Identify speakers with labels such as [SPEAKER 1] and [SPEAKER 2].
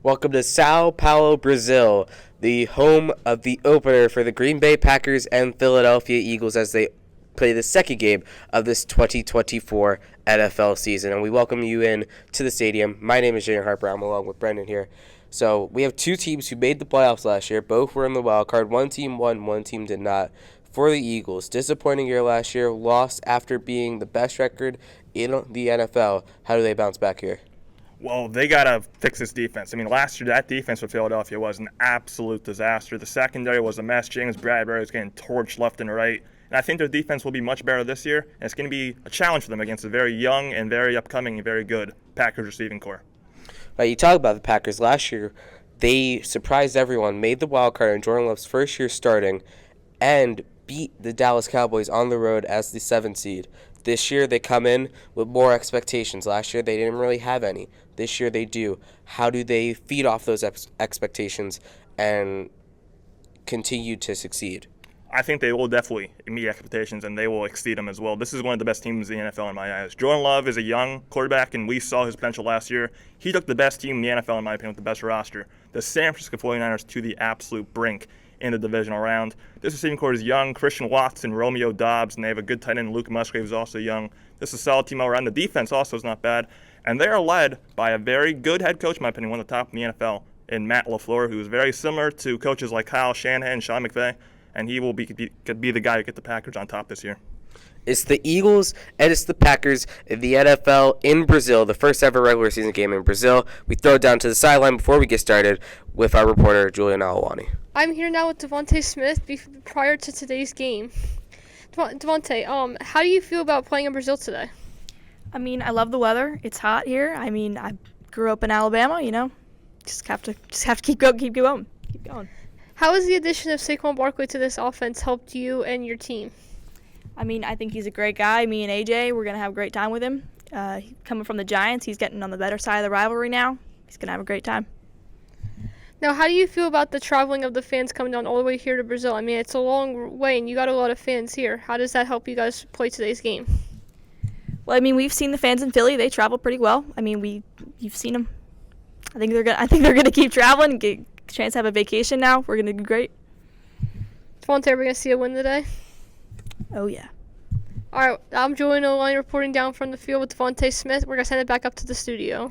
[SPEAKER 1] Welcome to Sao Paulo, Brazil, the home of the opener for the Green Bay Packers and Philadelphia Eagles as they play the second game of this 2024 NFL season. And we welcome you in to the stadium. My name is Jalen Harper. I'm along with Brendan here. So we have two teams who made the playoffs last year. Both were in the wild card. One team won, one team did not. For the Eagles, disappointing year last year, lost after being the best record in the NFL. How do they bounce back here?
[SPEAKER 2] Well, they got to fix this defense. I mean, last year, that defense for Philadelphia was an absolute disaster. The secondary was a mess. James Bradberry was getting torched left and right. And I think their defense will be much better this year, and it's going to be a challenge for them against a very young and very upcoming and very good Packers receiving corps.
[SPEAKER 1] Right, you talk about the Packers last year. They surprised everyone, made the wild card in Jordan Love's first year starting, and beat the Dallas Cowboys on the road as the 7th seed. This year they come in with more expectations. Last year they didn't really have any. This year they do. How do they feed off those expectations and continue to succeed?
[SPEAKER 2] I think they will definitely meet expectations, and they will exceed them as well. This is one of the best teams in the NFL in my eyes. Jordan Love is a young quarterback, and we saw his potential last year. He took the best team in the NFL, in my opinion, with the best roster. The San Francisco 49ers to the absolute brink in the divisional round. This receiving corps is young. Christian Watson, Romeo Doubs, and they have a good tight end. Luke Musgrave is also young. This is a solid team all around. The defense also is not bad. And they are led by a very good head coach, in my opinion, one of the top in the NFL, in Matt LaFleur, who is very similar to coaches like Kyle Shanahan and Sean McVay. And he will be the guy who get the Packers on top this year.
[SPEAKER 1] It's the Eagles and it's the Packers in the NFL in Brazil, the first ever regular season game in Brazil. We throw it down to the sideline before we get started with our reporter, Julian Alawani.
[SPEAKER 3] I'm here now with Devontae Smith prior to today's game. Devontae, how do you feel about playing in Brazil today?
[SPEAKER 4] I mean, I love the weather. It's hot here. I mean, I grew up in Alabama, Just have to keep going.
[SPEAKER 3] How has the addition of Saquon Barkley to this offense helped you and your team?
[SPEAKER 4] I mean, I think he's a great guy. Me and AJ, we're going to have a great time with him. Coming from the Giants, he's getting on the better side of the rivalry now. He's going to have a great time.
[SPEAKER 3] Now, how do you feel about the traveling of the fans coming down all the way here to Brazil? I mean, it's a long way, and you got a lot of fans here. How does that help you guys play today's game?
[SPEAKER 4] Well, I mean, we've seen the fans in Philly. They travel pretty well. I mean, you've seen them. I think they're gonna keep traveling and get a chance to have a vacation now. We're going to do great.
[SPEAKER 3] Devontae, are we going to see a win today?
[SPEAKER 4] Oh, yeah.
[SPEAKER 3] All right, I'm Julian O'Line reporting down from the field with Devontae Smith. We're going to send it back up to the studio.